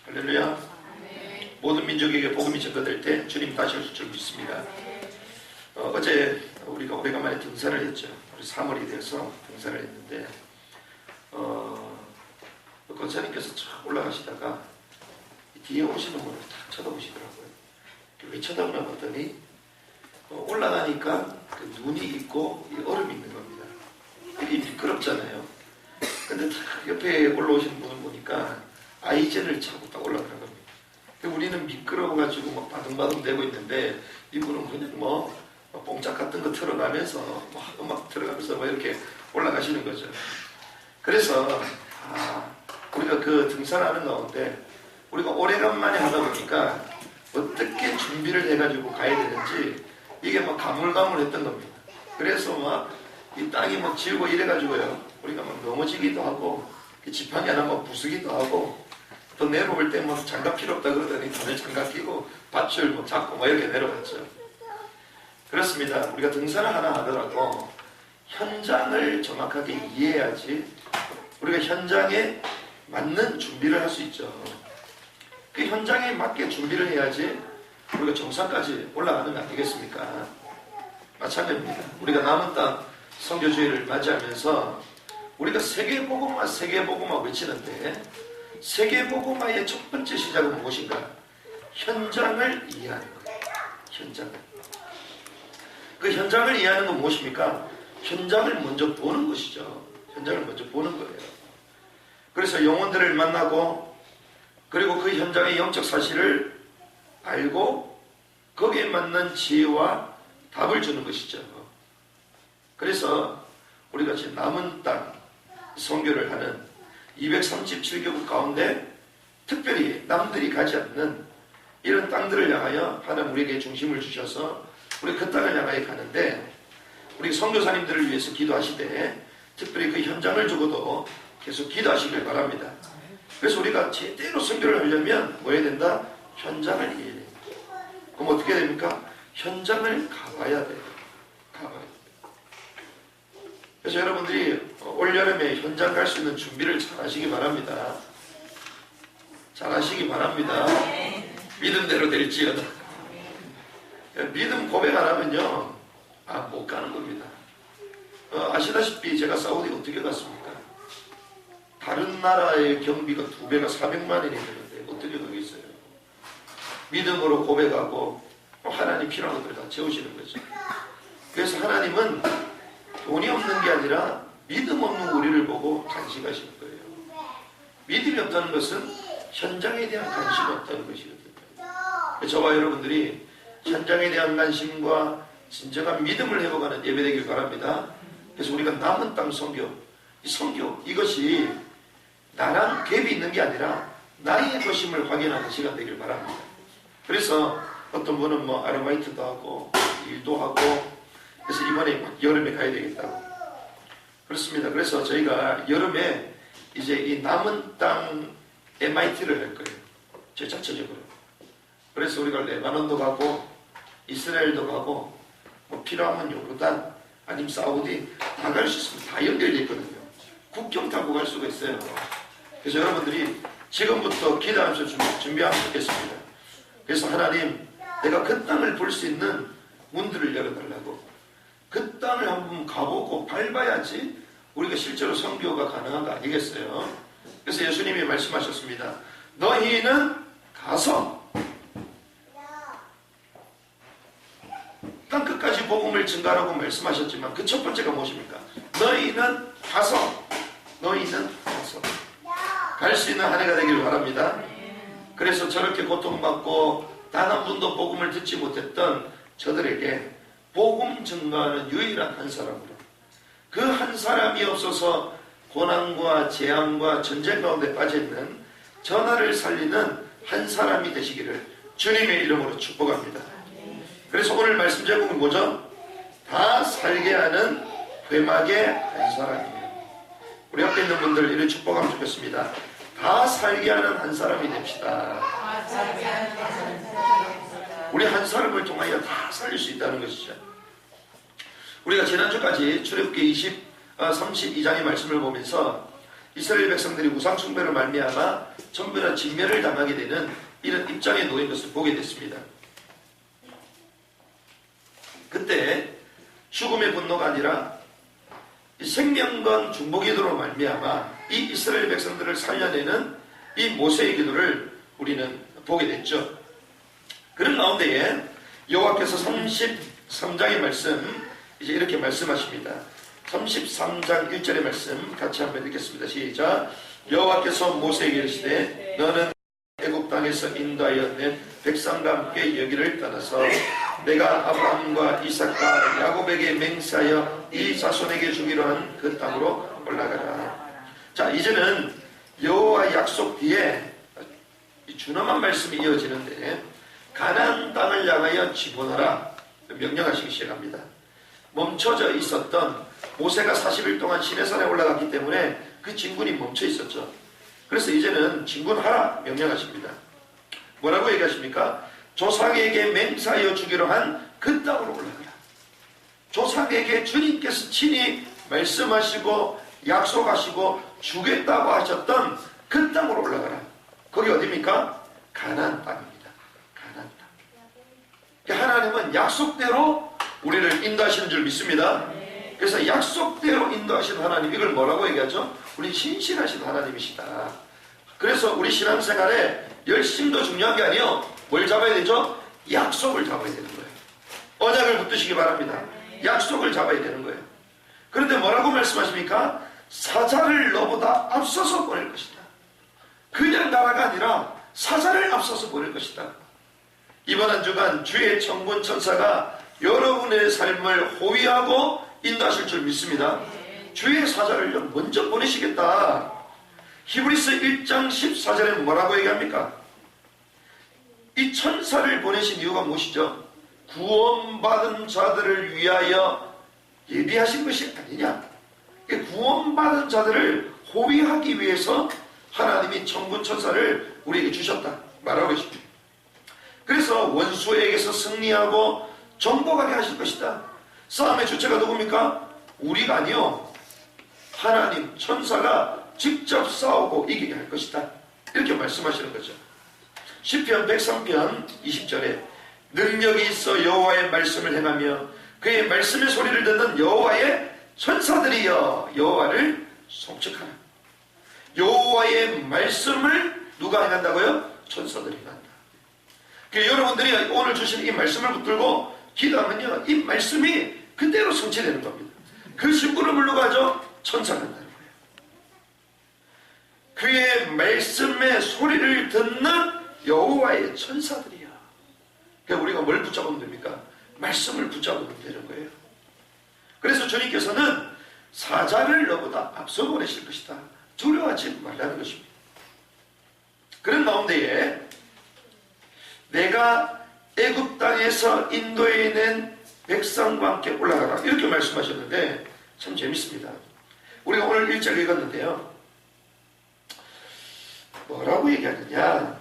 할렐루야. 모든 민족에게 복음이 전파될 때 주님 다시 오실 줄 믿습니다. 어제 우리가 오래간만에 등산을 했죠. 우리 3월이 돼서 등산을 했는데 권사님께서 쭉 올라가시다가 뒤에 오시는 분을 딱 쳐다보시더라고요. 왜 쳐다보나 봤더니 올라가니까 그 눈이 있고 얼음이 있는 겁니다. 이게 미끄럽잖아요. 근데 딱 옆에 올라오시는 분을 보니까 아이젠을 차고 딱 올라가는 겁니다. 우리는 미끄러워가지고 막 바둥바둥 대고 있는데 이분은 그냥 뽕짝 같은 거 틀어가면서 음악 틀어가면서 이렇게 올라가시는 거죠. 그래서 우리가 그 등산하는 가운데 우리가 오래간만에 하다 보니까 어떻게 준비를 해가지고 가야 되는지 이게 막 가물가물했던 겁니다. 그래서 이 땅이 지고 이래가지고요, 우리가 넘어지기도 하고 지팡이 하나 부수기도 하고 또 내려올 때 장갑 필요 없다 그러더니 다들 장갑 끼고 밧줄 잡고 이렇게 내려갔죠. 그렇습니다. 우리가 등산을 하나 하더라도 현장을 정확하게 이해해야지 우리가 현장에 맞는 준비를 할 수 있죠. 그 현장에 맞게 준비를 해야지 우리가 정상까지 올라가는 거 아니겠습니까? 마찬가지입니다. 우리가 남은 땅 선교주의를 맞이하면서 우리가 세계복음화 외치는데 세계복음화의 첫 번째 시작은 무엇인가? 현장을 이해하는 거예요. 현장을. 그 현장을 이해하는 건 무엇입니까? 현장을 먼저 보는 것이죠. 현장을 먼저 보는 거예요. 그래서 영혼들을 만나고 그리고 그 현장의 영적 사실을 알고 거기에 맞는 지혜와 답을 주는 것이죠. 그래서 우리가 지금 남은 땅 선교를 하는 237개국 가운데 특별히 남들이 가지 않는 이런 땅들을 향하여 하나님 우리에게 중심을 주셔서 우리 그 땅을 향하여 가는데 우리 선교사님들을 위해서 기도하시되 특별히 그 현장을 두고도 계속 기도하시길 바랍니다. 그래서 우리가 제대로 선교를 하려면 뭐 해야 된다? 현장을 이해해야 됩니다. 그럼 어떻게 됩니까? 현장을 가봐야 돼요. 가봐야 돼요. 그래서 여러분들이 올여름에 현장 갈 수 있는 준비를 잘 하시기 바랍니다. 잘 하시기 바랍니다. 믿음대로 될지어다. 믿음 고백 안 하면요, 못 가는 겁니다. 아시다시피 제가 사우디 어떻게 갔습니까? 다른 나라의 경비가 2배가 400만 원이 되는데 어떻게 가겠어요? 믿음으로 고백하고 하나님 필요한 것들을 다 채우시는 거죠. 그래서 하나님은 돈이 없는 게 아니라 믿음 없는 우리를 보고 간식하시는 거예요. 믿음이 없다는 것은 현장에 대한 관심이 없다는 것이거든요. 저와 여러분들이 현장에 대한 관심과 진정한 믿음을 회복하는 예배되길 바랍니다. 그래서 우리가 남은 땅 선교, 이 선교 이것이 나랑 갭이 있는 게 아니라 나의 것임을 확인하는 시간 되길 바랍니다. 그래서 어떤 분은 아르바이트도 하고 일도 하고 그래서 이번에 여름에 가야 되겠다고 그렇습니다. 그래서 저희가 여름에 이제 이 남은 땅 MIT를 할 거예요. 제 자체적으로. 그래서 우리가 레바논도 가고 이스라엘도 가고 필요하면 요르단 아니면 사우디 다 갈 수 있습니다. 다 연결되어 있거든요. 국경 타고 갈 수가 있어요. 그래서 여러분들이 지금부터 기도하면서 준비하면 좋겠습니다. 그래서 하나님, 내가 그 땅을 볼 수 있는 문들을 열어달라고. 그 땅을 한번 가보고 밟아야지 우리가 실제로 선교가 가능한 거 아니겠어요? 그래서 예수님이 말씀하셨습니다. 너희는 가서 땅 끝까지 복음을 증가하라고 말씀하셨지만 그 첫 번째가 무엇입니까? 너희는 가서 갈 수 있는 한 해가 되기를 바랍니다. 그래서 저렇게 고통받고 단 한 분도 복음을 듣지 못했던 저들에게 복음 증거하는 유일한 한 사람으로 그 한 사람이 없어서 고난과 재앙과 전쟁 가운데 빠져있는 전하를 살리는 한 사람이 되시기를 주님의 이름으로 축복합니다. 그래서 오늘 말씀 제목은 뭐죠? 다 살게 하는 회막의 한 사람이에요. 우리 앞에 있는 분들 이를 축복하면 좋겠습니다. 다 살게 하는 한 사람이 됩시다. 우리 한 사람을 통하여 다 살릴 수 있다는 것이죠. 우리가 지난주까지 출애굽기 32장의 말씀을 보면서 이스라엘 백성들이 우상 숭배로 말미암아 전부 다 진멸을 당하게 되는 이런 입장에 놓인 것을 보게 됐습니다. 그때 죽음의 분노가 아니라 이 생명건 중보기도로 말미암아 이 이스라엘 백성들을 살려내는 이 모세의 기도를 우리는 보게 됐죠. 그런 가운데에 여호와께서 33장의 말씀 이제 이렇게 말씀하십니다. 33장 1절의 말씀 같이 한번 읽겠습니다. 시작. 여호와께서 모세에게 이르시되 너는 애굽 땅에서 인도하여 낸 백성과 함께 여기를 떠나서 내가 아브라함과 이삭과 야곱에게 맹세하여 이 자손에게 주기로 한 그 땅으로 올라가라. 자, 이제는 여호와 약속 뒤에 준엄한 말씀이 이어지는데 가나안 땅을 향하여 진군하라 명령하시기 시작합니다. 멈춰져 있었던 모세가 40일 동안 시내산에 올라갔기 때문에 그 진군이 멈춰 있었죠. 그래서 이제는 진군하라 명령하십니다. 뭐라고 얘기하십니까? 조상에게 맹세하여 주기로 한 그 땅으로 올라가라. 조상에게 주님께서 친히 말씀하시고 약속하시고 주겠다고 하셨던 그 땅으로 올라가라. 거기 어디입니까? 가나안 땅입니다. 가나안 땅. 하나님은 약속대로 우리를 인도하시는 줄 믿습니다. 그래서 약속대로 인도하시는 하나님, 이걸 뭐라고 얘기하죠? 우리 신실하신 하나님이시다. 그래서 우리 신앙생활에 열심도 중요한 게 아니에요. 뭘 잡아야 되죠? 약속을 잡아야 되는 거예요. 언약을 붙드시기 바랍니다. 약속을 잡아야 되는 거예요. 그런데 뭐라고 말씀하십니까? 사자를 너보다 앞서서 보낼 것이다. 그냥 나라가 아니라 사자를 앞서서 보낼 것이다. 이번 한 주간 주의 천군 천사가 여러분의 삶을 호위하고 인도하실 줄 믿습니다. 주의 사자를 먼저 보내시겠다. 히브리서 1장 14절에 뭐라고 얘기합니까? 이 천사를 보내신 이유가 무엇이죠? 구원받은 자들을 위하여 예비하신 것이 아니냐. 구원받은 자들을 호위하기 위해서 하나님이 천군 천사를 우리에게 주셨다 말하고 계십니다. 그래서 원수에게서 승리하고 정복하게 하실 것이다. 싸움의 주체가 누굽니까? 우리가 아니요, 하나님 천사가 직접 싸우고 이기게 할 것이다. 이렇게 말씀하시는 거죠. 시편 103편 20절에 능력이 있어 여호와의 말씀을 행하며 그의 말씀의 소리를 듣는 여호와의 천사들이여 여호와를 송축하라. 여호와의 말씀을 누가 행한다고요? 천사들이 행한다. 여러분들이 오늘 주신 이 말씀을 붙들고 기도하면요, 이 말씀이 그대로 성취되는 겁니다. 그 심부름을 누가 하죠? 천사가 한다는 거예요. 그의 말씀의 소리를 듣는 여호와의 천사들이야. 그러니까 우리가 뭘 붙잡으면 됩니까? 말씀을 붙잡으면 되는 거예요. 그래서 주님께서는 사자를 너보다 앞서 보내실 것이다. 두려워하지 말라는 것입니다. 그런 가운데에 내가 애굽 땅에서 인도해 낸 백성과 함께 올라가라 이렇게 말씀하셨는데 참 재밌습니다. 우리가 오늘 1절 읽었는데요, 뭐라고 얘기하느냐,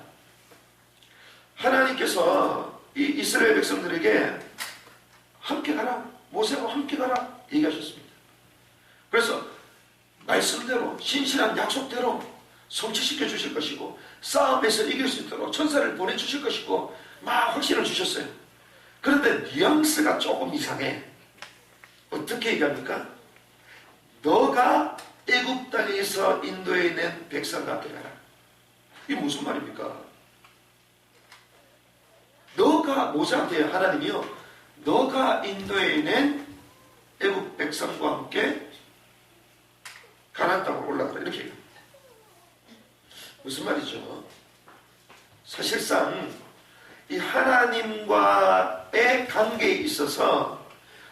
하나님께서 이 이스라엘 백성들에게 함께 가라, 모세와 함께 가라 얘기하셨습니다. 그래서 말씀대로 신실한 약속대로 성취시켜 주실 것이고 싸움에서 이길 수 있도록 천사를 보내주실 것이고 막 확신을 주셨어요. 그런데 뉘앙스가 조금 이상해. 어떻게 얘기합니까? 너가 애굽 땅에서 인도해 낸 백성과 함께 가라. 이게 무슨 말입니까? 너가 모세한테 하나님이요, 너가 인도해 낸 애굽 백성과 함께 가나안 땅으로 올라가라 이렇게 얘기합니다. 무슨 말이죠? 사실상 이 하나님과의 관계에 있어서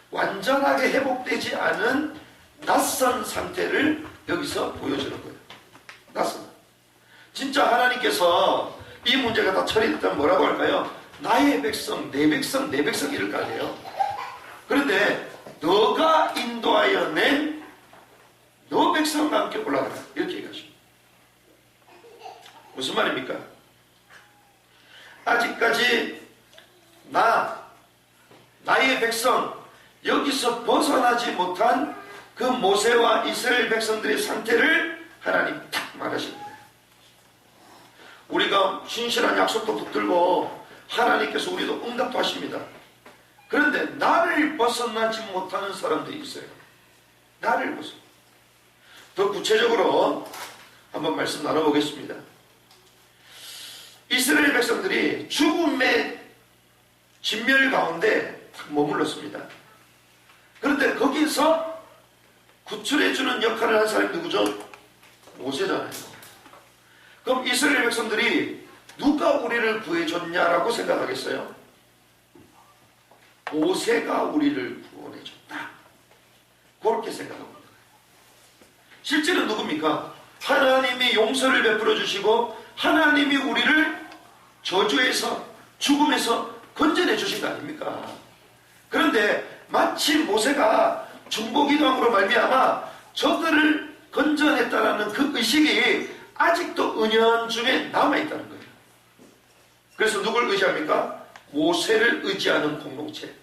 완전하게 회복되지 않은 낯선 상태를 여기서 보여주는 거예요. 낯선. 진짜 하나님께서 이 문제가 다 처리됐다면 뭐라고 할까요? 나의 백성, 내 백성, 내 백성 이럴 거 아니에요. 그런데 너가 인도하여 낸 너 백성과 함께 올라가라 이렇게 얘기하십니다. 무슨 말입니까? 아직까지 나의 백성, 여기서 벗어나지 못한 그 모세와 이스라엘 백성들의 상태를 하나님 탁 말하시는 거예요. 우리가 신실한 약속도 붙들고 하나님께서 우리도 응답도 하십니다. 그런데 나를 벗어나지 못하는 사람들이 있어요. 나를 벗어. 더 구체적으로 한번 말씀 나눠보겠습니다. 이스라엘 백성들이 죽음의 진멸 가운데 머물렀습니다. 그런데 거기서 구출해주는 역할을 한 사람이 누구죠? 모세잖아요. 그럼 이스라엘 백성들이 누가 우리를 구해줬냐라고 생각하겠어요? 모세가 우리를 구원해줬다. 그렇게 생각합니다. 실제로 누굽니까? 하나님이 용서를 베풀어 주시고 하나님이 우리를 저주에서 죽음에서 건져내 주신 거 아닙니까? 그런데 마치 모세가 중보기도함으로 말미암아 저들을 건져냈다라는 그 의식이 아직도 은연중에 남아있다는 거예요. 그래서 누굴 의지합니까? 모세를 의지하는 공동체.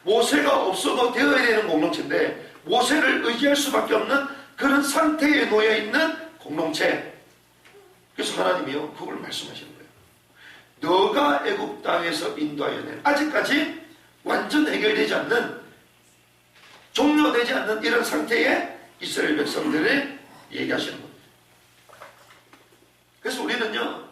모세가 없어도 되어야 되는 공동체인데 모세를 의지할 수밖에 없는 그런 상태에 놓여있는 공동체. 그래서 하나님이요 그걸 말씀하시는 거예요. 너가 애굽 땅에서 인도하여 낸 아직까지 완전 해결되지 않는 종료되지 않는 이런 상태의 이스라엘 백성들을 얘기하시는 겁니다. 그래서 우리는요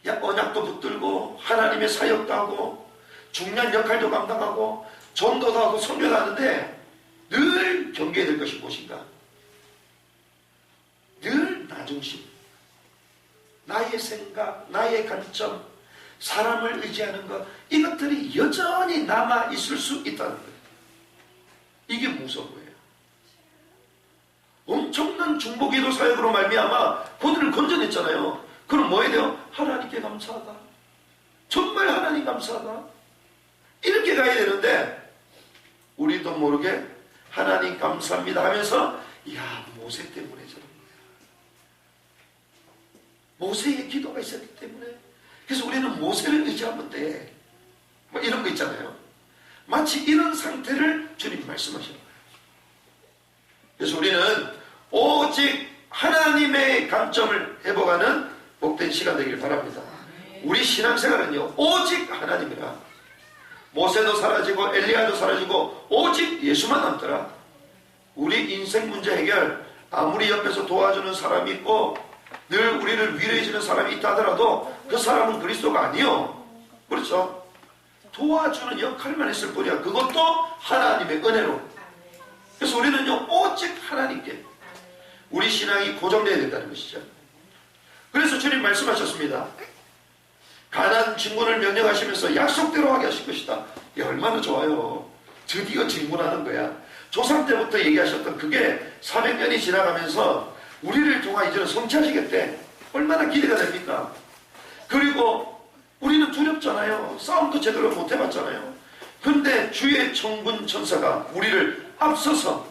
언약도 붙들고 하나님의 사역도 하고 중요한 역할도 감당하고 전도도 하고 선교도 하는데 늘 경계해야 될 것이 무엇인가? 늘 나중심, 나의 생각, 나의 관점, 사람을 의지하는 것, 이것들이 여전히 남아있을 수 있다는 거예요. 이게 무서운 거예요. 엄청난 중보기도 사역으로 말미암아 그들을 건져냈잖아요. 그럼 뭐 해야 돼요? 하나님께 감사하다. 정말 하나님 감사하다. 이렇게 가야 되는데 우리도 모르게 하나님 감사합니다 하면서 야 모세 때문에 저런 거야. 모세의 기도가 있었기 때문에. 그래서 우리는 모세를 의지하면 돼. 뭐 이런 거 있잖아요. 마치 이런 상태를 주님 말씀하시는 거예요. 그래서 우리는 오직 하나님의 감점을 회복하는 복된 시간 되길 바랍니다. 우리 신앙생활은요 오직 하나님이라. 모세도 사라지고 엘리야도 사라지고 오직 예수만 남더라. 우리 인생 문제 해결 아무리 옆에서 도와주는 사람이 있고 늘 우리를 위로해주는 사람이 있다 하더라도 그 사람은 그리스도가 아니요. 그렇죠? 도와주는 역할만 했을 뿐이야. 그것도 하나님의 은혜로. 그래서 우리는요 오직 하나님께 우리 신앙이 고정되어야 된다는 것이죠. 그래서 주님 말씀하셨습니다. 가나안 진군을 명령하시면서 약속대로 하게 하실 것이다. 이게 얼마나 좋아요. 드디어 진군하는 거야. 조상 때부터 얘기하셨던 그게 400년이 지나가면서 우리를 통해 이제는 성취하시겠대. 얼마나 기대가 됩니까? 그리고 우리는 두렵잖아요. 싸움도 제대로 못 해봤잖아요. 근데 주의 천군 천사가 우리를 앞서서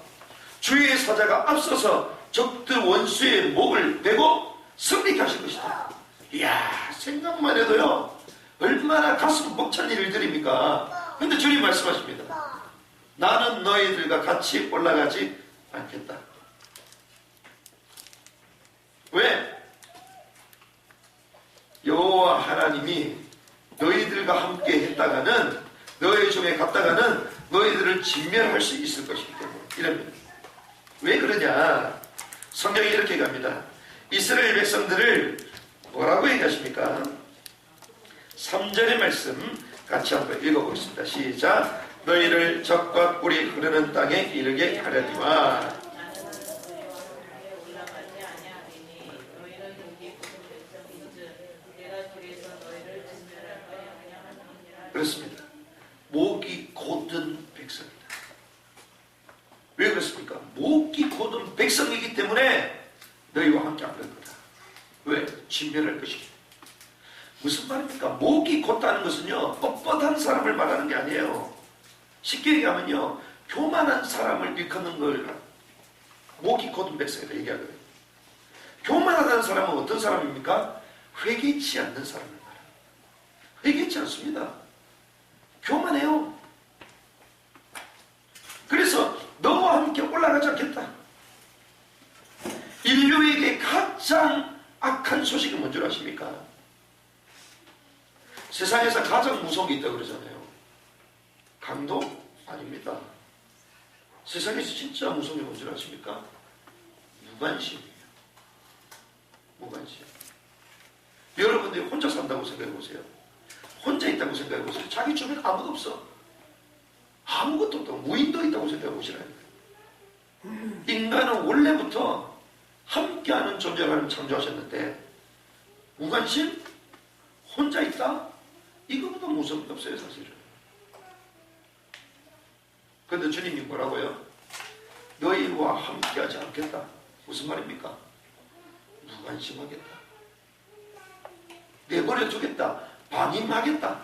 주의 사자가 앞서서 적들 원수의 목을 베고 승리케 하실 것이다. 이야 생각만 해도요 얼마나 가슴 벅찬 일들입니까? 근데 주님 말씀하십니다. 나는 너희들과 같이 올라가지 않겠다. 왜? 여호와 하나님이 너희들과 함께 했다가는 너희 중에 갔다가는 너희들을 진멸할 수 있을 것이기 때문에 이럽니다. 왜 그러냐? 성경이 이렇게 갑니다. 이스라엘 백성들을 뭐라고 얘기하십니까? 3절의 말씀 같이 한번 읽어보겠습니다. 시작. 너희를 적과 꿀이 흐르는 땅에 이르게 하려니와. 그렇습니다. 목이 곧은 백성이다. 왜 그렇습니까? 목이 곧은 백성이기 때문에 너희와 함께 안 될 거다. 왜? 진멸할 것이기. 무슨 말입니까? 목이 곧다는 것은요 뻣뻣한 사람을 말하는 게 아니에요. 쉽게 얘기하면요 교만한 사람을 일컫는 걸 목이 곧은 백성이다 얘기하거든요. 교만하다는 사람은 어떤 사람입니까? 회개치 않는 사람을 말해요. 회개치 않습니다. 교만해요. 그래서 너와 함께 올라가지 않겠다. 인류에게 가장 악한 소식이 뭔 줄 아십니까? 세상에서 가장 무서운 게 있다고 그러잖아요. 강도? 아닙니다. 세상에서 진짜 무서운 게 뭔 줄 아십니까? 무관심이에요. 무관심. 여러분들이 혼자 산다고 생각해 보세요. 혼자 있다고 생각해 보세요. 자기 주변에 아무도 없어. 아무것도 없다고. 무인도 있다고 생각해 보시라니까요. 인간은 원래부터 함께하는 존재를 하나님 창조하셨는데 무관심? 혼자 있다? 이거보다 무서운 게 없어요, 사실은. 그런데 주님이 뭐라고요? 너희와 함께하지 않겠다. 무슨 말입니까? 무관심하겠다. 내버려 두겠다. 방임하겠다.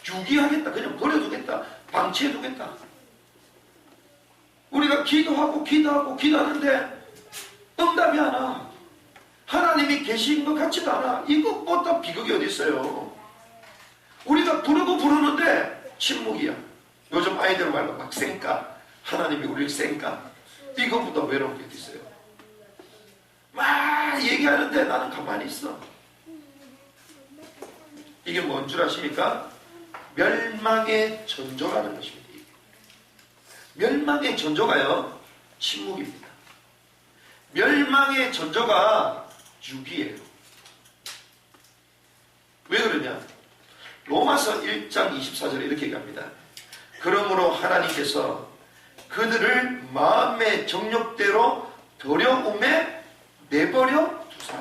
유기하겠다. 그냥 버려두겠다. 방치해두겠다. 우리가 기도하는데 응답이 안 와. 하나님이 계신 것 같지도 않아. 이것보다 비극이 어디 있어요. 우리가 부르는데 침묵이야. 요즘 아이들 말로 막 쌩까. 하나님이 우리를 쌩까. 이것보다 외로운 게 어디 있어요. 막 얘기하는데 나는 가만히 있어. 이게 뭔 줄 아십니까? 멸망의 전조라는 것입니다. 멸망의 전조가요, 침묵입니다. 멸망의 전조가 유기예요. 왜 그러냐? 로마서 1장 24절에 이렇게 얘기합니다. 그러므로 하나님께서 그들을 마음의 정욕대로 더러움에 내버려 두사.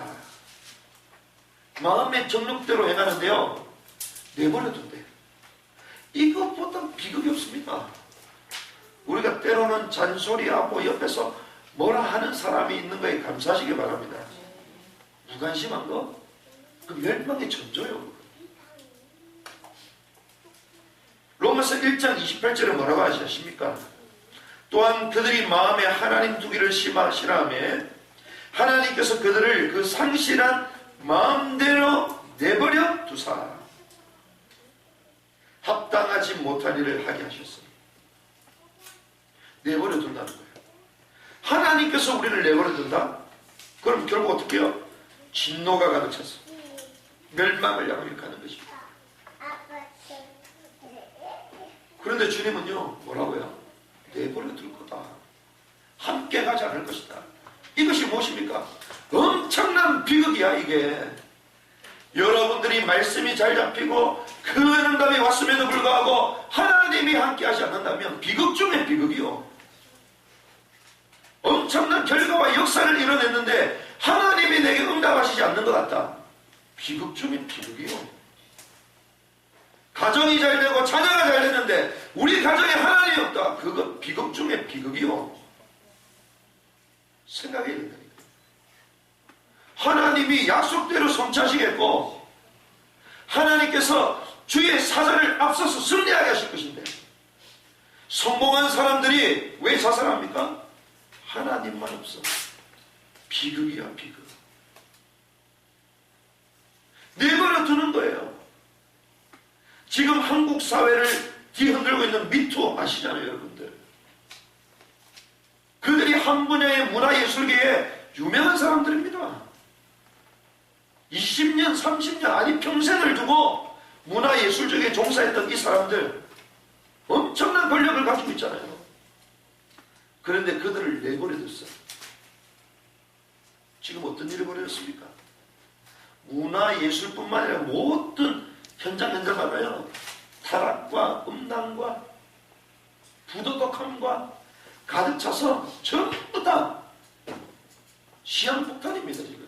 마음의 정욕대로 행하는데요, 내버려 둔대. 이것보다 비극이 없습니다. 우리가 때로는 잔소리하고 옆에서 뭐라 하는 사람이 있는 거에 감사하시기 바랍니다. 무관심한 거? 그 멸망의 전조요. 로마서 1장 28절에 뭐라고 하셨습니까? 또한 그들이 마음에 하나님 두기를 심하시라며 하나님께서 그들을 그 상실한 마음대로 내버려 두사 합당하지 못한 일을 하게 하셨습니다. 내버려 둔다는 거예요. 하나님께서 우리를 내버려 둔다? 그럼 결국 어떻게 해요? 진노가 가득 찼어. 멸망을 향하여 가는 것입니다. 그런데 주님은요, 뭐라고요? 내버려 둘 거다. 함께 가지 않을 것이다. 이것이 무엇입니까? 엄청난 비극이야, 이게. 여러분들이 말씀이 잘 잡히고 그 응답이 왔음에도 불구하고 하나님이 함께 하지 않는다면 비극 중에 비극이요. 엄청난 결과와 역사를 이뤄냈는데 하나님이 내게 응답하시지 않는 것 같다. 비극 중에 비극이요. 가정이 잘 되고 자녀가 잘 되는데 우리 가정에 하나님이 없다. 그거 비극 중에 비극이요. 생각해야 된다니까. 하나님이 약속대로 성취하시겠고 하나님께서 주의 사자를 앞서서 승리하게 하실 것인데 성공한 사람들이 왜 자살합니까? 하나님만 없어. 비극이야, 비극. 내버려 두는 거예요. 지금 한국 사회를 뒤흔들고 있는 미투 아시잖아요, 여러분들. 그들이 한 분야의 문화예술계에 유명한 사람들입니다. 20년, 30년, 아니 평생을 두고 문화예술적에 종사했던 이 사람들 엄청난 권력을 가지고 있잖아요. 그런데 그들을 내버려뒀어요. 지금 어떤 일이 벌어졌습니까? 문화예술뿐만 아니라 모든 현장마다요, 타락과 음란과 부도덕함과 가득 차서 전부 다 시한폭탄입니다, 지금.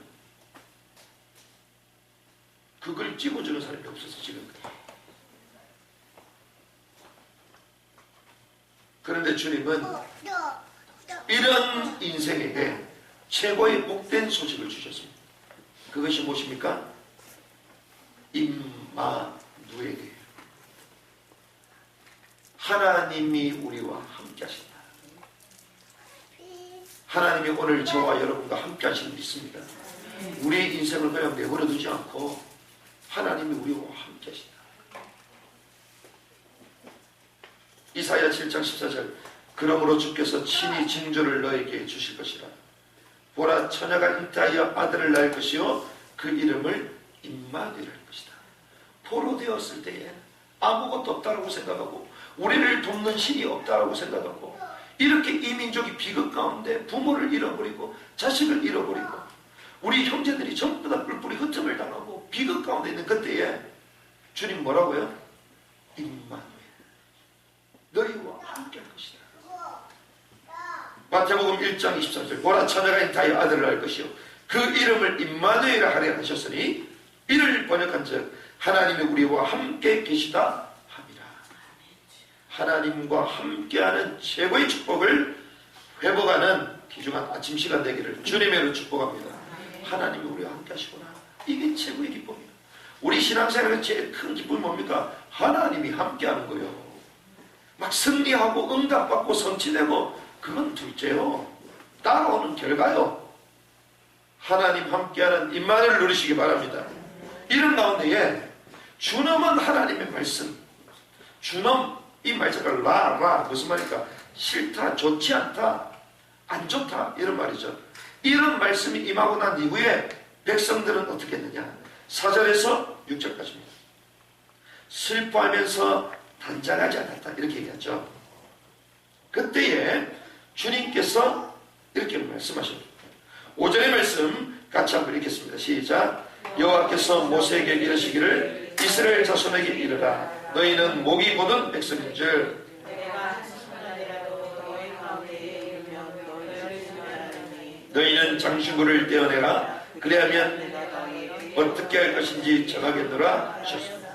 그걸 찝어주는 사람이 없어서 지금. 그런데 주님은 이런 인생에게 최고의 복된 소식을 주셨습니다. 그것이 무엇입니까? 임마누에게 하나님이 우리와 함께 하신다. 하나님이 오늘 저와 여러분과 함께 하시는 줄 믿습니다. 우리의 인생을 그냥 내버려 두지 않고 하나님이 우리와 함께 하신다. 이사야 7장 14절 그러므로 주께서 친히 징조를 너에게 주실 것이라. 보라, 처녀가 잉태하여 아들을 낳을 것이요 그 이름을 임마누엘 할 것이다. 포로되었을 때에 아무것도 없다라고 생각하고 우리를 돕는 신이 없다라고 생각하고 이렇게 이 민족이 비극 가운데 부모를 잃어버리고 자식을 잃어버리고 우리 형제들이 전부 다 뿔뿔이 흩음을 당하고 비극 가운데 있는 그때에 주님 뭐라고요? 임마누엘, 너희와 함께 할 것이다. 마태복음 1장 23절 보라, 처녀가 잉태하여 아들을 낳을 것이요 그 이름을 임마누엘이라 하려 하셨으니 이를 번역한즉 하나님이 우리와 함께 계시다 함이라. 하나님과 함께하는 최고의 축복을 회복하는 귀중한 아침 시간 되기를 주님의 이름으로 축복합니다. 하나님이 우리와 함께 하시구나. 이게 최고의 기쁨이에요. 우리 신앙생활의 제일 큰 기쁨이 뭡니까? 하나님이 함께하는 거예요. 막 승리하고 응답받고 성취되고 그건 둘째요. 따라오는 결과요. 하나님 함께하는 임마누엘을 누리시기 바랍니다. 이런 가운데에 주놈은 하나님의 말씀, 주놈, 이 말자가 라 무슨 말입니까? 싫다, 좋지 않다, 안 좋다 이런 말이죠. 이런 말씀이 임하고 난 이후에 백성들은 어떻게 했느냐? 4절에서 6절까지입니다. 슬퍼하면서 단장하지 않았다 이렇게 얘기하죠. 그때에 주님께서 이렇게 말씀하십니다. 5절의 말씀 같이 한번 읽겠습니다. 시작. 여호와께서 모세에게 이르시기를 이스라엘 자손에게 이르라. 너희는 목이 곧은 백성인 줄 너희는 장신구를 떼어내라. 그래야면 어떻게 할 것인지 정하겠노라 하셨습니다.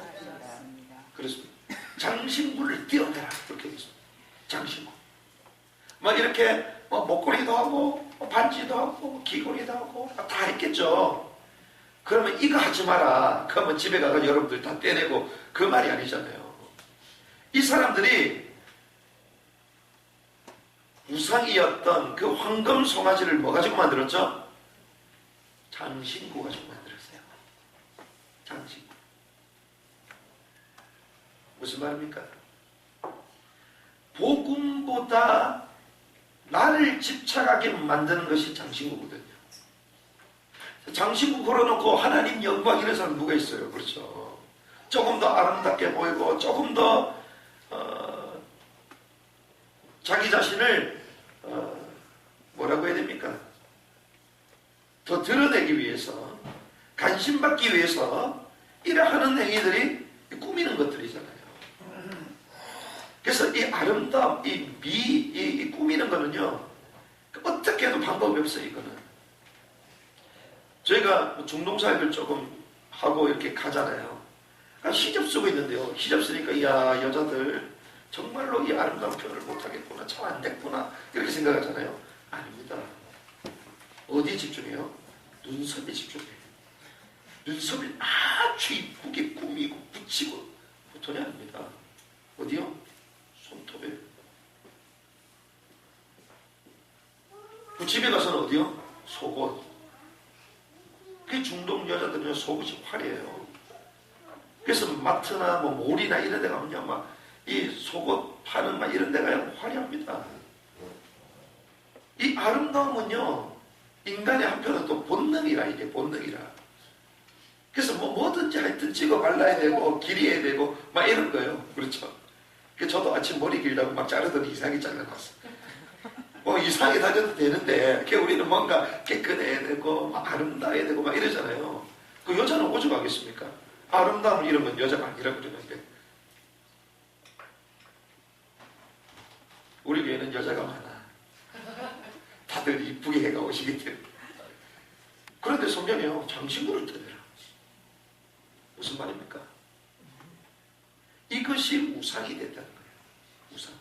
그렇습니다. 장신구를 떼어내라 그렇게 했습니다. 장신구 막 이렇게 목걸이도 하고 반지도 하고 귀걸이도 하고 다 했겠죠. 그러면 이거 하지 마라. 그러면 집에 가서 여러분들 다 떼내고 그 말이 아니잖아요. 이 사람들이 우상이었던 그 황금 송아지를 뭐 가지고 만들었죠? 장신구 가지고 만들었어요. 장신구. 무슨 말입니까? 복음보다 나를 집착하게 만드는 것이 장신구거든요. 장신구 걸어놓고 하나님 영광 이런 사람 누가 있어요? 그렇죠. 조금 더 아름답게 보이고 조금 더 자기 자신을 뭐라고 해야 됩니까? 더 드러내기 위해서 관심받기 위해서 이러하는 행위들이 꾸미는 것들이잖아요. 그래서 이 아름다움, 이 꾸미는 거는요 어떻게 해도 방법이 없어요. 이거는 저희가 중동사역을 조금 하고 이렇게 가잖아요. 히잡 쓰고 있는데요. 히잡 쓰니까 야 여자들 정말로 이 아름다운 표현을 못하겠구나, 참 안 됐구나 이렇게 생각하잖아요. 아닙니다. 어디에 집중해요? 눈썹에 집중해요. 눈썹을 아주 이쁘게 꾸미고 붙이고 보통이 아닙니다. 어디요? 손톱에. 그 집에 가서는 어디요? 속옷. 그 중동 여자들은 속옷이 화려해요. 그래서 마트나 뭐 몰이나 이런 데 가면요, 막 이 속옷 파는 막 이런 데가 화려합니다. 이 아름다움은요, 인간의 한편은 또 본능이라, 이게 본능이라. 그래서 뭐든지 하여튼 찍어 발라야 되고, 길이해야 되고, 막 이런 거예요. 그렇죠. 그래서 저도 아침 머리 길다고 막 자르더니 이상하게 잘라놨어. 이상하게 다녀도 되는데, 우리는 뭔가 깨끗해야 되고, 막 아름다워야 되고, 막 이러잖아요. 그 여자는 오죽하겠습니까? 아름다움을 잃으면 여자가 아니라 그러는데. 우리 교회는 여자가 많아. 다들 이쁘게 해가 오시기 때문에. 그런데 성경에요, 장신구를 떼내라. 무슨 말입니까? 이것이 우상이 됐다는 거예요. 우상.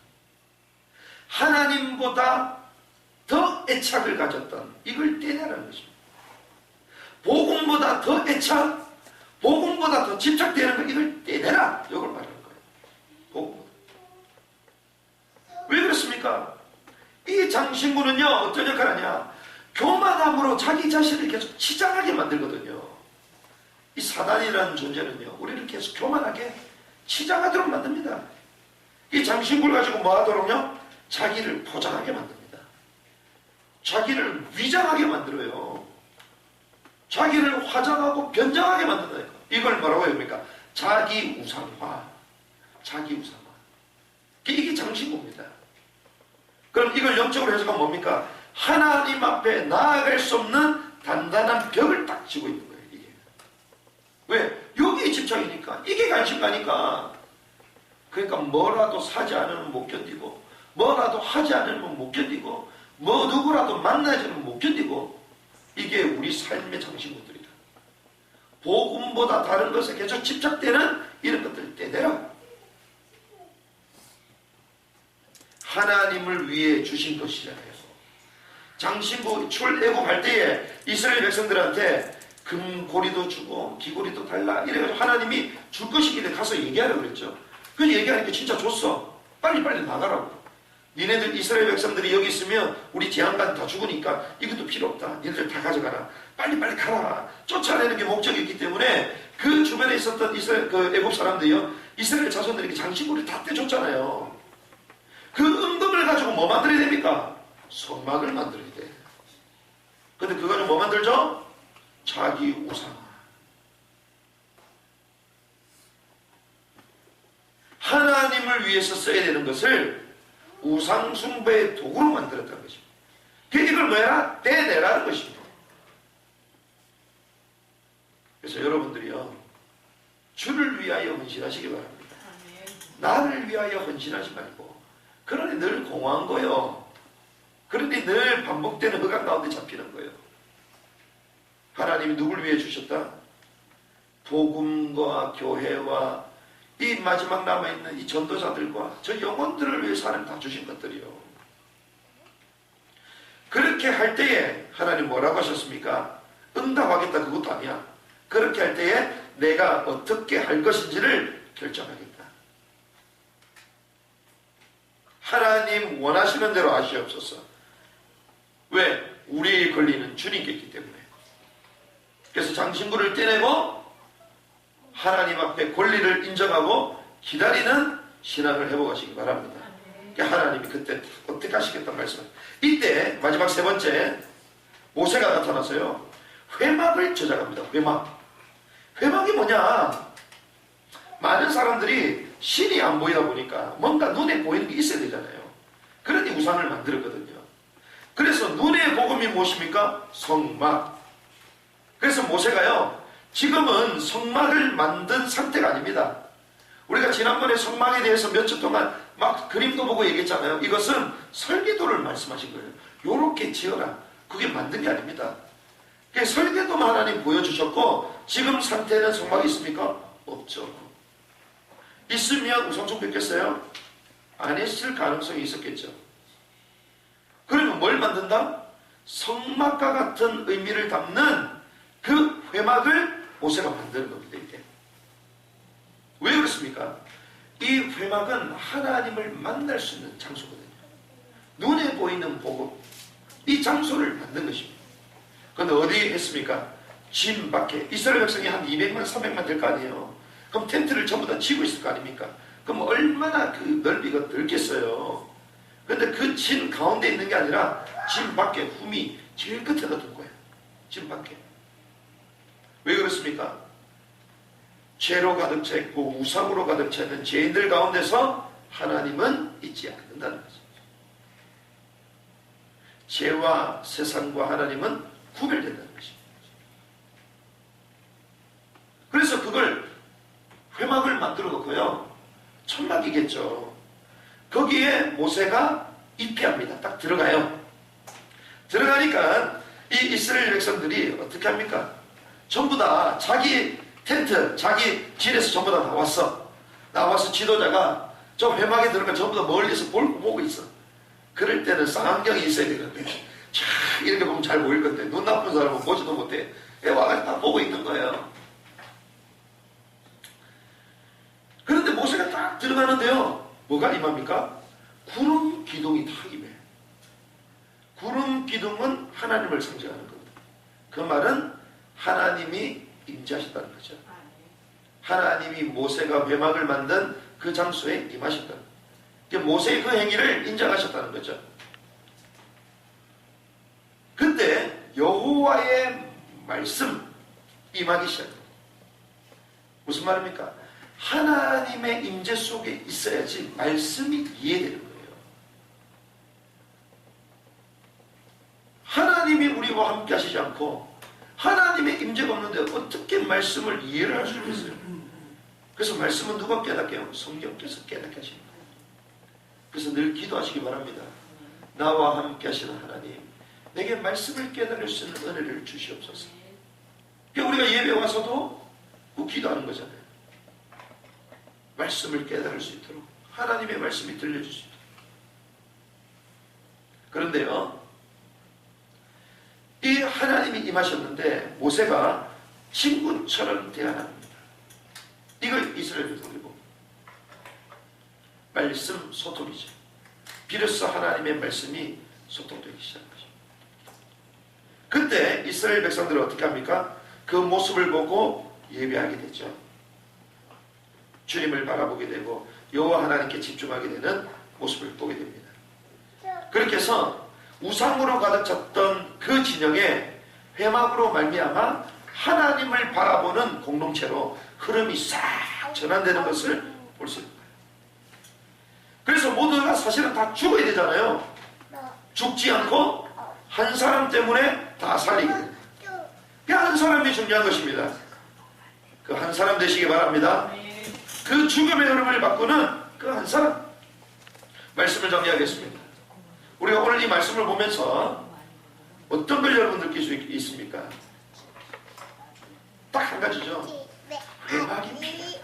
하나님보다 더 애착을 가졌던 이걸 떼내라는 것입니다. 복음보다 더 애착, 복음보다 더 집착되는 거 이걸 떼내라. 이걸 말하는 거예요. 복음보다. 왜 그렇습니까? 이 장신구는요 어떤 역할을 하냐, 교만함으로 자기 자신을 계속 치장하게 만들거든요. 이 사단이라는 존재는요 우리를 계속 교만하게 치장하도록 만듭니다. 이 장신구를 가지고 뭐 하도록요? 자기를 포장하게 만듭니다. 자기를 위장하게 만들어요. 자기를 화장하고 변장하게 만든다. 이걸 뭐라고 합니까? 자기 우상화. 자기 우상화. 이게 장신구입니다. 그럼 이걸 영적으로 해석하면 뭡니까? 하나님 앞에 나아갈 수 없는 단단한 벽을 딱 지고 있는 거예요. 이게. 왜? 여기에 집착이니까. 이게 관심가니까. 그러니까 뭐라도 사지 않으면 못 견디고, 뭐라도 하지 않으면 못 견디고, 뭐 누구라도 만나지 않으면 못 견디고, 이게 우리 삶의 장신구들이다. 복음보다 다른 것에 계속 집착되는 이런 것들을 떼내라. 하나님을 위해 주신 것이잖아요. 장신구 출애굽할 때에 이스라엘 백성들한테 금고리도 주고 귀고리도 달라 이래가지고 하나님이 줄 것이길래 가서 얘기하라고 그랬죠. 그래서 얘기하니까 진짜 줬어. 빨리빨리 나가라고. 니네들 이스라엘 백성들이 여기 있으면 우리 제한간 다 죽으니까 이것도 필요 없다. 니네들 다 가져가라. 빨리빨리 가라. 쫓아내는 게 목적이었기 때문에 그 주변에 있었던 이스라엘 그 애국 사람들이요, 이스라엘 자손들에게 장신구를 다 떼줬잖아요. 그 은금을 가지고 뭐 만들어야 됩니까? 성막을 만들어야 돼. 근데 그거 가지고 뭐 만들죠? 자기 우상화. 하나님을 위해서 써야 되는 것을 우상숭배의 도구로 만들었다는 것입니다. 이걸 뭐해라? 떼내라는 것입니다. 그래서 여러분들이요, 주를 위하여 헌신하시기 바랍니다. 나를 위하여 헌신하지 말고, 그러니 늘 공허한 거요. 그러니 늘 반복되는 흑암 가운데 잡히는 거예요. 하나님이 누굴 위해 주셨다? 복음과 교회와 이 마지막 남아있는 이 전도자들과 저 영혼들을 위해서 하나님 다 주신 것들이요. 그렇게 할 때에 하나님 뭐라고 하셨습니까? 응답하겠다 그것도 아니야. 그렇게 할 때에 내가 어떻게 할 것인지를 결정하겠다. 하나님 원하시는 대로 하시옵소서. 왜? 우리의 권리는 주님께 있기 때문에. 그래서 장신구를 떼내고 하나님 앞에 권리를 인정하고 기다리는 신앙을 회복하시기 바랍니다. 하나님이 그때 어떻게 하시겠다는 말씀을. 이때 마지막 세 번째, 모세가 나타나서요, 회막을 저작합니다. 회막. 회막이 뭐냐? 많은 사람들이 신이 안 보이다 보니까 뭔가 눈에 보이는 게 있어야 되잖아요. 그러니 우상을 만들었거든요. 그래서 눈의 복음이 무엇입니까? 성막. 그래서 모세가요, 지금은 성막을 만든 상태가 아닙니다. 우리가 지난번에 성막에 대해서 몇 주 동안 막 그림도 보고 얘기했잖아요. 이것은 설계도를 말씀하신 거예요. 요렇게 지어라. 그게 만든 게 아닙니다. 설계도만 하나님 보여주셨고, 지금 상태는 성막이 있습니까? 없죠. 있으면 우상숭 뵙겠어요? 안 했을 가능성이 있었겠죠. 그러면 뭘 만든다? 성막과 같은 의미를 담는 그 회막을 모세가 만드는 겁니다. 이때. 왜 그렇습니까? 이 회막은 하나님을 만날 수 있는 장소거든요. 눈에 보이는 복음, 이 장소를 만든 것입니다. 그런데 어디에 했습니까? 진 밖에. 이스라엘 백성이 한 200만, 300만 될 거 아니에요. 그럼 텐트를 전부 다 치고 있을 거 아닙니까? 그럼 얼마나 그 넓이가 넓겠어요. 그런데 그 진 가운데 있는 게 아니라 진 밖에, 흠이 제일 끝에다 둔 거예요. 진 밖에. 왜 그렇습니까? 죄로 가득 차 있고 우상으로 가득 차 있는 죄인들 가운데서 하나님은 있지 않는다는 거죠. 죄와 세상과 하나님은 구별된다는 것입니다. 그래서 그걸 회막을 만들어 놓고요, 천막이겠죠. 거기에 모세가 입회합니다. 딱 들어가요. 들어가니까 이 이스라엘 백성들이 어떻게 합니까? 전부 다 자기 텐트, 자기 집에서 전부 다 나왔어. 나와서 지도자가 저 회막에 들어가 전부 다 멀리서 보고 있어. 그럴 때는 쌍안경이 있어야 되는데, 쫙 이렇게 보면 잘 보일 건데, 눈 나쁜 사람은 보지도 못해. 와가지고 다 보고 있는 거예요. 그런데 모세가 딱 들어가는데요, 뭐가 임합니까? 구름 기둥이 탁 임해. 구름 기둥은 하나님을 상징하는 겁니다. 그 말은 하나님이 임재하셨다는 거죠. 하나님이 모세가 회막을 만든 그 장소에 임하셨다. 모세의 그 행위를 인정하셨다는 거죠. 근데 여호와의 말씀 임하기 시작합니다. 무슨 말입니까? 하나님의 임재 속에 있어야지 말씀이 이해되는 거예요. 하나님이 우리와 함께 하시지 않고 하나님의 임재가 없는데 어떻게 말씀을 이해를 할 수 있겠어요? 그래서 말씀은 누가 깨닫게 하고 성경께서 깨닫게 하시는 거예요. 그래서 늘 기도하시기 바랍니다. 나와 함께 하시는 하나님, 내게 말씀을 깨달을 수 있는 은혜를 주시옵소서. 우리가 예배 와서도 그 기도하는 거잖아요. 말씀을 깨달을 수 있도록, 하나님의 말씀이 들려줄 수 있도록. 그런데요, 이 하나님이 임하셨는데 모세가 친구처럼 대하랍니다. 이걸 이스라엘에도 그리고 말씀 소통이죠. 비로소 하나님의 말씀이 소통되기 시작한 것입니다. 그때 이스라엘 백성들은 어떻게 합니까? 그 모습을 보고 예배하게 되죠. 주님을 바라보게 되고 여호와 하나님께 집중하게 되는 모습을 보게 됩니다. 그렇게 해서 우상으로 가득 찼던 그 진영에 회막으로 말미암아 하나님을 바라보는 공동체로 흐름이 싹 전환되는 것을 볼 수 있습니다. 그래서 모두가 사실은 다 죽어야 되잖아요. 죽지 않고 한 사람 때문에 다 살리게 됩니다. 그 한 사람이 중요한 것입니다. 그 한 사람 되시기 바랍니다. 그 죽음의 흐름을 바꾸는 그 한 사람. 말씀을 정리하겠습니다. 우리가 오늘 이 말씀을 보면서 어떤 걸 여러분 느낄 수 있습니까? 딱 한 가지죠. 회막이 필요해요.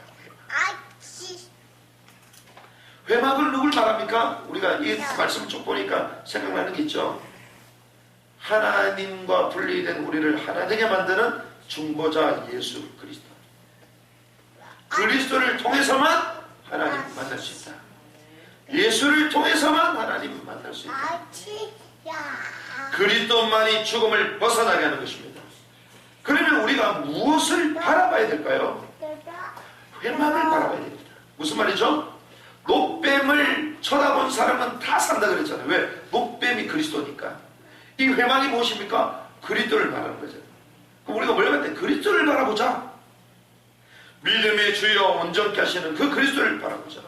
회막을 누굴 말합니까? 우리가 이 말씀을 쭉 보니까 생각나는 게 있죠. 하나님과 분리된 우리를 하나 되게 만드는 중보자 예수 그리스도. 그리스도를 통해서만 하나님 만날 수 있다. 예수를 통해서만 하나님을 만날 수 있다. 그리스도만이 죽음을 벗어나게 하는 것입니다. 그러면 우리가 무엇을 바라봐야 될까요? 회막을 바라봐야 됩니다. 무슨 말이죠? 놋뱀을 쳐다본 사람은 다 산다 그랬잖아요. 왜? 놋뱀이 그리스도니까. 이 회막이 무엇입니까? 그리스도를 말하는 거죠. 그럼 우리가 뭘 봤는데 그리스도를 바라보자. 믿음의 주여 온전케 하시는 그 그리스도를 바라보자.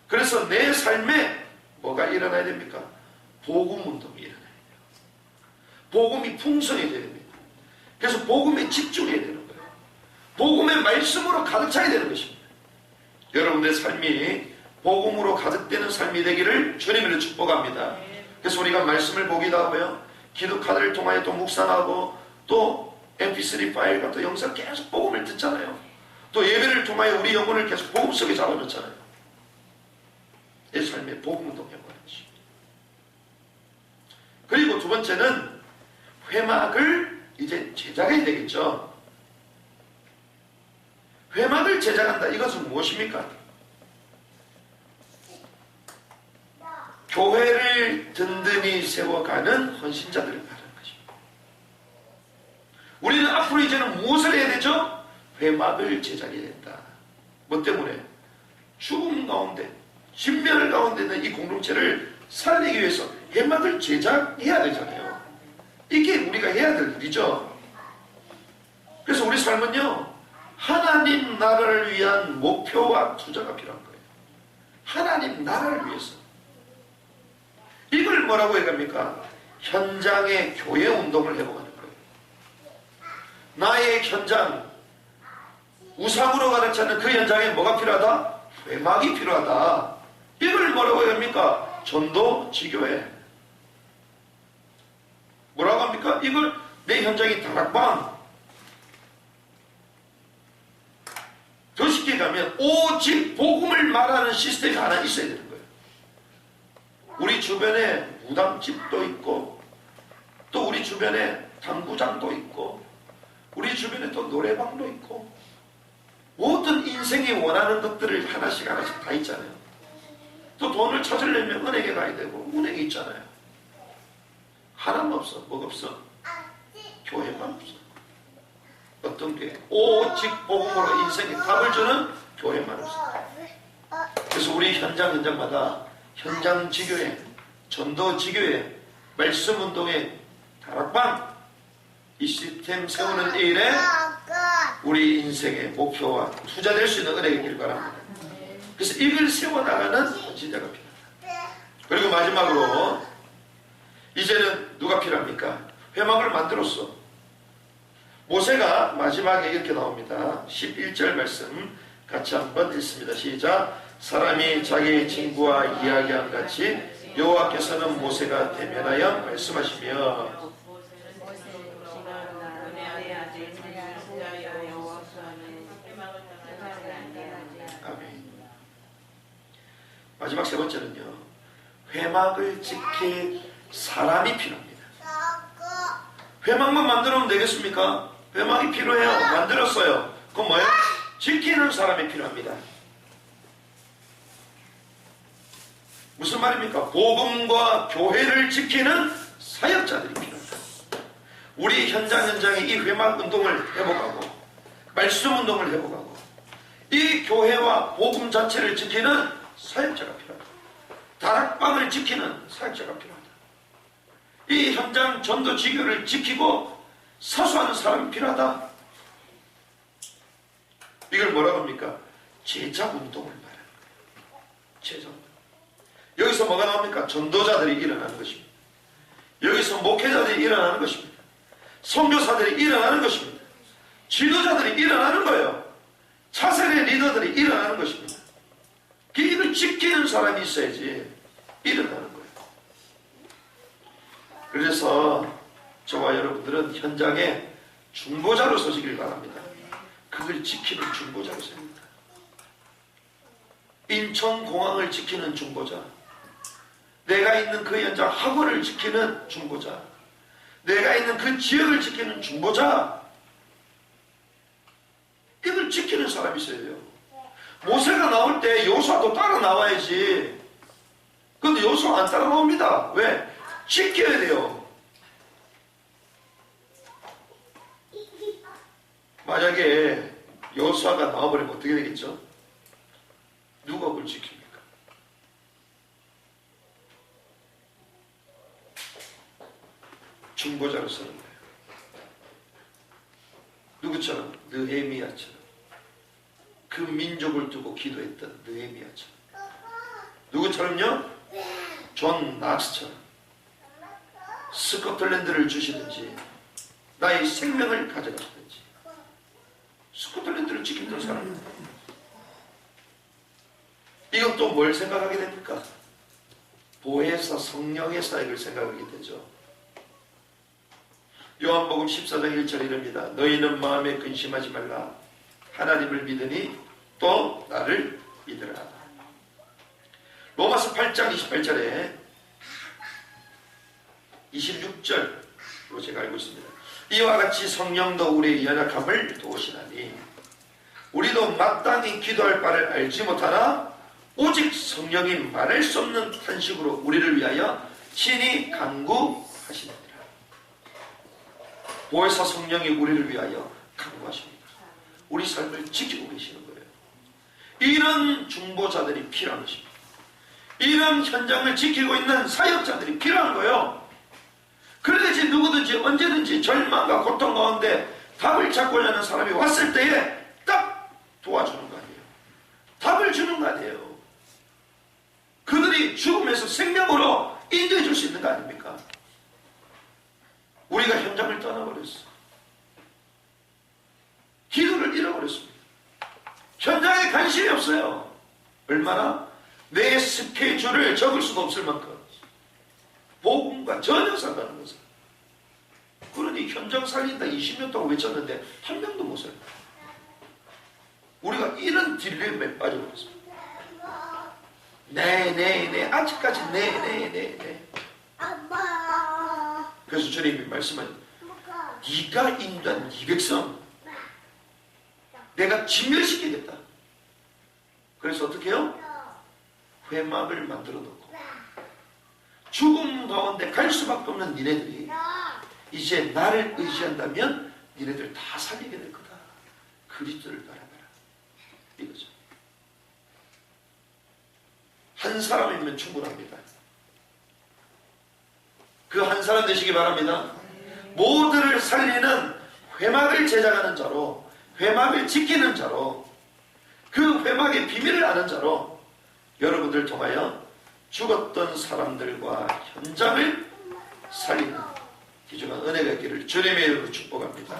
그래서 내 삶에 뭐가 일어나야 됩니까? 복음 운동이 일어나야 돼요. 복음이 풍성해져야 됩니다. 그래서 복음에 집중해야 되는 거예요. 복음의 말씀으로 가득 차야 되는 것입니다. 여러분의 삶이 복음으로 가득되는 삶이 되기를 주님으로 축복합니다. 그래서 우리가 말씀을 보기도 하고요, 기도카드를 통하여 또 묵상하고 또 mp3 파일 같은 영상 계속 복음을 듣잖아요. 또 예배를 통하여 우리 영혼을 계속 복음 속에 잡아놓잖아요. 내 삶에 복음 운동해 보야지. 그리고 두 번째는 회막을 이제 제작해야 되겠죠. 회막을 제작한다. 이것은 무엇입니까? 교회를 든든히 세워가는 헌신자들을 말하는 것입니다. 우리는 앞으로 이제는 무엇을 해야 되죠? 회막을 제작해야 된다. 뭐 때문에? 죽음 가운데, 진멸 가운데 있는 이 공동체를 살리기 위해서 회막을 제작해야 되잖아요. 이게 우리가 해야 될 일이죠. 그래서 우리 삶은요, 하나님 나라를 위한 목표와 투자가 필요한 거예요. 하나님 나라를 위해서. 이걸 뭐라고 해갑니까? 현장의 교회 운동을 해보가는 거예요. 나의 현장, 우상으로 가득 차는 그 현장에 뭐가 필요하다? 회막이 필요하다. 이걸 뭐라고 해갑니까? 전도 지교회. 뭐라고 합니까? 이걸 내 현장이 다락방. 더 쉽게 가면 오직 복음을 말하는 시스템이 하나 있어야 되는 거예요. 우리 주변에 무당집도 있고 또 우리 주변에 당구장도 있고 우리 주변에 또 노래방도 있고 모든 인생이 원하는 것들을 하나씩 하나씩 다 있잖아요. 또 돈을 찾으려면 은행에 가야 되고 은행이 있잖아요. 하나만 없어. 뭐가 없어? 교회만 없어. 어떤 게 오직 복음으로 인생에 답을 주는 교회만 없어. 그래서 우리 현장마다 현장 지교회, 전도 지교회, 말씀 운동회, 다락방 이 시스템 세우는 일에 우리 인생의 목표와 투자될 수 있는 은혜가 있기를 바랍니다. 그래서 이걸 세워나가는 헌신자가 필요합니다. 그리고 마지막으로 이제는 누가 필요합니까? 회막을 만들었어. 모세가 마지막에 이렇게 나옵니다. 11절 말씀 같이 한번 읽습니다. 시작. 사람이 자기 친구와 이야기한 같이 여호와께서는 모세가 대면하여 말씀하시며 아멘. 마지막 세 번째는요, 회막을 지킬 사람이 필요합니다. 회막만 만들면 되겠습니까? 회막이 필요해요. 만들었어요. 그럼 뭐예요? 지키는 사람이 필요합니다. 무슨 말입니까? 복음과 교회를 지키는 사역자들이 필요합니다. 우리 현장에 이 회막 운동을 회복하고 말씀 운동을 회복하고 이 교회와 복음 자체를 지키는 사역자가 필요합니다. 다락방을 지키는 사역자가 필요합니다. 이 현장 전도 지교를 지키고 사수하는 사람이 필요하다. 이걸 뭐라고 합니까? 제자 운동을 말하는 거예요. 제자 운동. 여기서 뭐가 나옵니까? 전도자들이 일어나는 것입니다. 여기서 목회자들이 일어나는 것입니다. 선교사들이 일어나는 것입니다. 지도자들이 일어나는 거예요. 차세대 리더들이 일어나는 것입니다. 이걸 지키는 사람이 있어야지 일어나는 거예요. 그래서 저와 여러분들은 현장에 중보자로 서시길 바랍니다. 그걸 지키는 중보자로 섭니다. 인천공항을 지키는 중보자, 내가 있는 그 현장 학원을 지키는 중보자, 내가 있는 그 지역을 지키는 중보자, 이걸 지키는 사람이 있어야 돼요. 모세가 나올 때 여호수아도 따라 나와야지. 그런데 여호수아 안 따라 나옵니다. 왜? 지켜야 돼요. 만약에 여호수아가 나와버리면 어떻게 되겠죠? 누가 그걸 지킵니까? 중보자로 서는 거예요. 누구처럼? 느헤미야처럼. 그 민족을 두고 기도했던 느헤미야처럼. 누구처럼요? 존 낙스처럼. 스코틀랜드를 주시든지 나의 생명을 가져가시든지 스코틀랜드를 지키던 사람입니다. 이건 또 뭘 생각하게 됩니까? 보혜사 성령의 사역을 생각하게 되죠. 요한복음 14장 1절 이릅니다. 너희는 마음에 근심하지 말라. 하나님을 믿으니 또 나를 믿으라. 로마서 8장 28절에 26절로 제가 알고 있습니다. 이와 같이 성령도 우리의 연약함을 도우시나니 우리도 마땅히 기도할 바를 알지 못하나 오직 성령이 말할 수 없는 탄식으로 우리를 위하여 친히 간구하시느니라. 보혜사 성령이 우리를 위하여 간구하십니다. 우리 삶을 지키고 계시는 거예요. 이런 중보자들이 필요한 것입니다. 이런 현장을 지키고 있는 사역자들이 필요한 거예요. 그래야지 누구든지 언제든지 절망과 고통 가운데 답을 찾고자 하는 사람이 왔을 때에 딱 도와주는 거 아니에요. 답을 주는 거 아니에요. 그들이 죽음에서 생명으로 인도해 줄 수 있는 거 아닙니까? 우리가 현장을 떠나버렸어. 기도를 잃어버렸습니다. 현장에 관심이 없어요. 얼마나? 내 스케줄을 적을 수도 없을 만큼 복음과 전혀 상관없는. 그러니 현장 살린다 20년 동안 외쳤는데 한 명도 못 살려. 우리가 이런 딜레마에 빠져버렸습니다. 네 아직까지 네. 그래서 주님이 말씀하신 네가 인도한 네 백성 내가 진멸시키겠다. 그래서 어떻게 해요? 회막을 만들어 놓고 죽음 가운데 갈 수밖에 없는 니네들이 이제 나를 의지한다면 니네들 다 살리게 될 거다. 그리스도를 바라봐라. 이거죠. 한 사람이면 충분합니다. 그 한 사람 되시기 바랍니다. 모두를 살리는 회막을 제작하는 자로, 회막을 지키는 자로, 그 회막의 비밀을 아는 자로 여러분들 통하여 죽었던 사람들과 현장을 살리는 귀중한 은혜가 있기를 주님의 이름으로 축복합니다.